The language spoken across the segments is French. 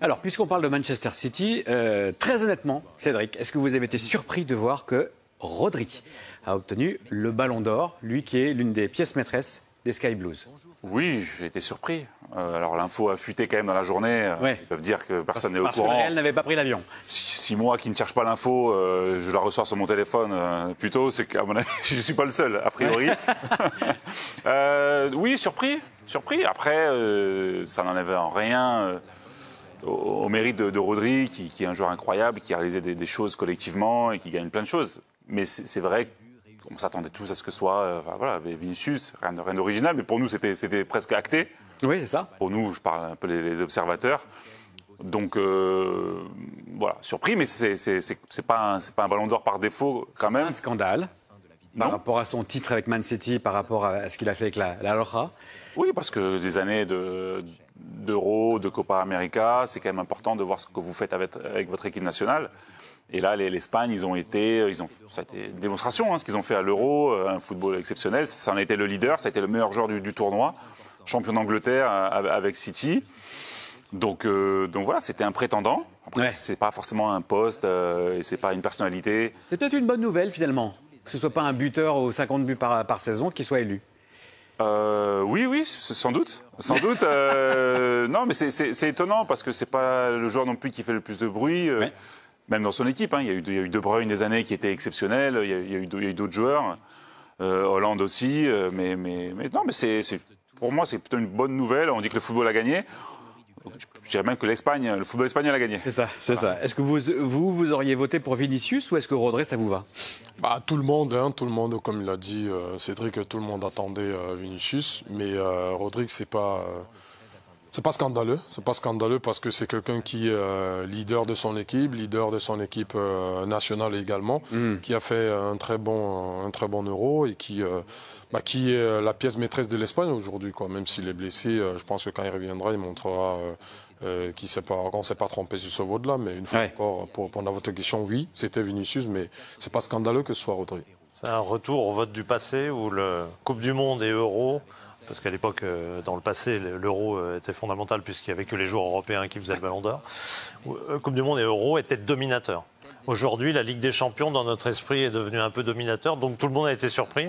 Alors, puisqu'on parle de Manchester City, très honnêtement, Cédric, est-ce que vous avez été surpris de voir que Rodri a obtenu le Ballon d'Or, lui qui est l'une des pièces maîtresses des Sky Blues? Oui, j'ai été surpris. Alors l'info a fuité quand même dans la journée. Ouais. Ils peuvent dire que personne n'est au Parce courant. que le Real n'avait pas pris l'avion. Si moi qui ne cherche pas l'info, je la reçois sur mon téléphone plutôt, c'est qu'à mon avis, je ne suis pas le seul, a priori. Oui, surpris. Après, ça n'enlève en rien au mérite de Rodri, qui est un joueur incroyable, qui a réalisé des choses collectivement et qui gagne plein de choses. Mais c'est vrai qu'on s'attendait tous à ce que ce soit voilà, Vinicius, rien d'original, mais pour nous, c'était presque acté. Oui, c'est ça. Pour nous, je parle un peu les observateurs. Donc, voilà, surpris, mais c'est pas un ballon d'or par défaut, quand même. Un scandale par rapport à son titre avec Man City, par rapport à ce qu'il a fait avec la Roja. Oui, parce que des années d'Euro, de Copa América, c'est quand même important de voir ce que vous faites avec votre équipe nationale. Et là, l'Espagne, ça a été une démonstration, ce qu'ils ont fait à l'Euro, un football exceptionnel. Ça en a été le leader, ça a été le meilleur joueur du tournoi, champion d'Angleterre avec City. Donc voilà, c'était un prétendant. Après, c'est pas forcément un poste et c'est pas une personnalité. C'est peut-être une bonne nouvelle finalement, que ce soit pas un buteur aux 50 buts par saison qui soit élu. Oui, sans doute. Non, mais c'est étonnant parce que c'est pas le joueur non plus qui fait le plus de bruit. Même dans son équipe, il y a eu De Bruyne des années qui étaient exceptionnels. Il y a eu d'autres joueurs. Hollande aussi. Mais non, mais pour moi, c'est plutôt une bonne nouvelle. On dit que le football a gagné. Je dirais même que le football espagnol a gagné. C'est ça. Est-ce que vous auriez voté pour Vinicius ou est-ce que Rodri, ça vous va? Tout le monde, comme il a dit Cédric, tout le monde attendait Vinicius. Mais Rodri, c'est pas scandaleux. C'est pas scandaleux parce que c'est quelqu'un qui est leader de son équipe nationale également, qui a fait un très bon Euro et qui est la pièce maîtresse de l'Espagne aujourd'hui, quoi. Même s'il est blessé, je pense que quand il reviendra, il montrera qu'on ne s'est pas trompé sur ce vote-là. Mais une fois encore, pour répondre à votre question, oui, c'était Vinicius, mais c'est pas scandaleux que ce soit Rodri. C'est un retour au vote du passé où le Coupe du Monde et Euro. Parce qu'à l'époque, dans le passé, l'Euro était fondamental puisqu'il n'y avait que les joueurs européens qui faisaient le Ballon d'Or. Coupe du Monde et Euro étaient dominateurs. Aujourd'hui, la Ligue des Champions, dans notre esprit, est devenue un peu dominateur. Donc tout le monde a été surpris.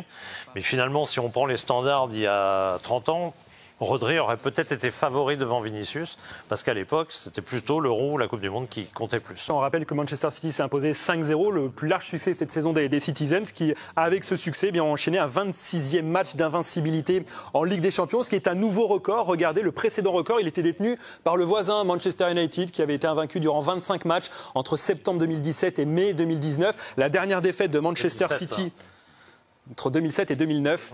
Mais finalement, si on prend les standards d'il y a 30 ans, Rodri aurait peut-être été favori devant Vinicius, parce qu'à l'époque, c'était plutôt l'Euro ou la Coupe du Monde qui comptait plus. On rappelle que Manchester City s'est imposé 5-0, le plus large succès cette saison des Citizens, qui, avec ce succès, ont enchaîné un 26e match d'invincibilité en Ligue des Champions, ce qui est un nouveau record. Regardez, le précédent record, il était détenu par le voisin Manchester United, qui avait été invaincu durant 25 matchs entre septembre 2017 et mai 2019. La dernière défaite de Manchester City... entre 2007 et 2009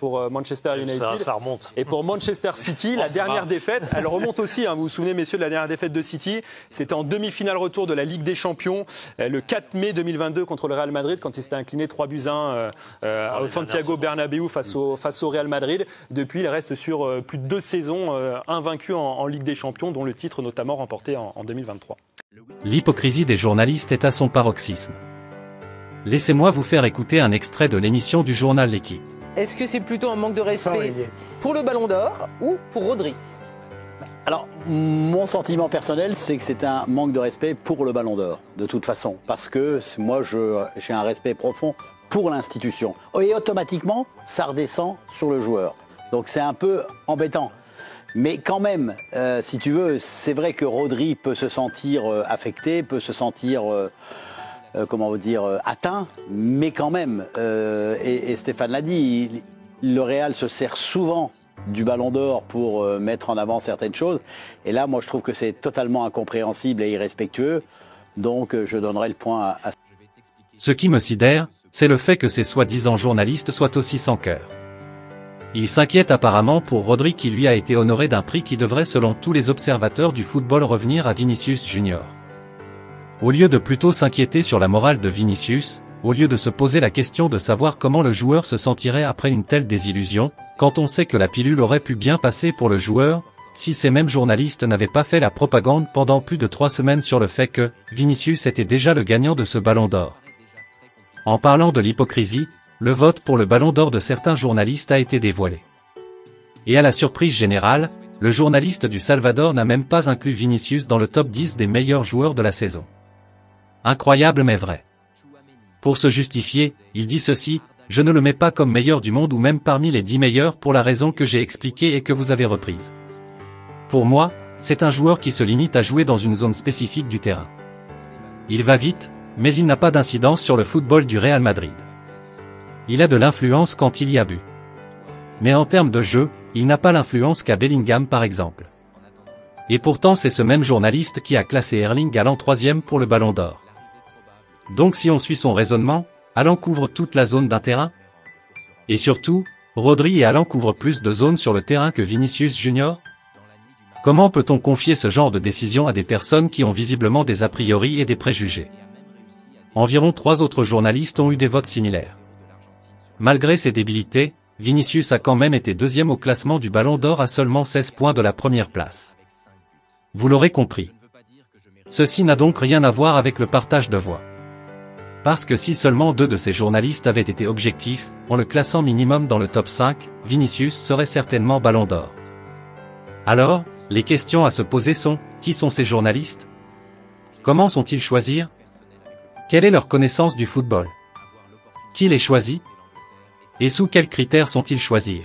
pour Manchester United. Ça remonte. Et pour Manchester City, la dernière défaite, elle remonte aussi. Vous vous souvenez, messieurs, de la dernière défaite de City. C'était en demi-finale retour de la Ligue des Champions, le 4 mai 2022 contre le Real Madrid, quand il s'était incliné 3-1 au Santiago Bernabéu face au Real Madrid. Depuis, il reste sur plus de 2 saisons invaincu en Ligue des Champions, dont le titre notamment remporté en 2023. L'hypocrisie des journalistes est à son paroxysme. Laissez-moi vous faire écouter un extrait de l'émission du journal L'Équipe. Est-ce que c'est plutôt un manque de respect pour le Ballon d'Or ou pour Rodri? Alors, mon sentiment personnel, c'est que c'est un manque de respect pour le Ballon d'Or, de toute façon. Parce que moi, j'ai un respect profond pour l'institution. Et automatiquement, ça redescend sur le joueur. Donc c'est un peu embêtant. Mais quand même, si tu veux, c'est vrai que Rodri peut se sentir affecté, peut se sentir... atteint, mais quand même, et Stéphane l'a dit, le Real se sert souvent du Ballon d'Or pour mettre en avant certaines choses, et là, moi, je trouve que c'est totalement incompréhensible et irrespectueux, donc je donnerai le point à... Ce qui me sidère, c'est le fait que ces soi-disant journalistes soient aussi sans cœur. Ils s'inquiètent apparemment pour Rodri qui lui a été honoré d'un prix qui devrait selon tous les observateurs du football revenir à Vinicius Junior. Au lieu de plutôt s'inquiéter sur la morale de Vinicius, au lieu de se poser la question de savoir comment le joueur se sentirait après une telle désillusion, quand on sait que la pilule aurait pu bien passer pour le joueur, si ces mêmes journalistes n'avaient pas fait la propagande pendant plus de 3 semaines sur le fait que Vinicius était déjà le gagnant de ce Ballon d'Or. En parlant de l'hypocrisie, le vote pour le Ballon d'Or de certains journalistes a été dévoilé. Et à la surprise générale, le journaliste du Salvador n'a même pas inclus Vinicius dans le top 10 des meilleurs joueurs de la saison. Incroyable mais vrai. Pour se justifier, il dit ceci: je ne le mets pas comme meilleur du monde ou même parmi les 10 meilleurs pour la raison que j'ai expliquée et que vous avez reprise. Pour moi, c'est un joueur qui se limite à jouer dans une zone spécifique du terrain. Il va vite, mais il n'a pas d'incidence sur le football du Real Madrid. Il a de l'influence quand il y a but. Mais en termes de jeu, il n'a pas l'influence qu'a Bellingham par exemple. Et pourtant c'est ce même journaliste qui a classé Erling Haaland 3e pour le Ballon d'Or. Donc si on suit son raisonnement, Haaland couvre toute la zone d'un terrain. Et surtout, Rodri et Haaland couvrent plus de zones sur le terrain que Vinicius Junior. Comment peut-on confier ce genre de décision à des personnes qui ont visiblement des a priori et des préjugés? Environ 3 autres journalistes ont eu des votes similaires. Malgré ses débilités, Vinicius a quand même été 2e au classement du Ballon d'Or à seulement 16 points de la première place. Vous l'aurez compris. Ceci n'a donc rien à voir avec le partage de voix. Parce que si seulement 2 de ces journalistes avaient été objectifs, en le classant minimum dans le top 5, Vinicius serait certainement Ballon d'Or. Alors, les questions à se poser sont, qui sont ces journalistes? Comment sont-ils choisis? Quelle est leur connaissance du football? Qui les choisit? Et sous quels critères sont-ils choisis?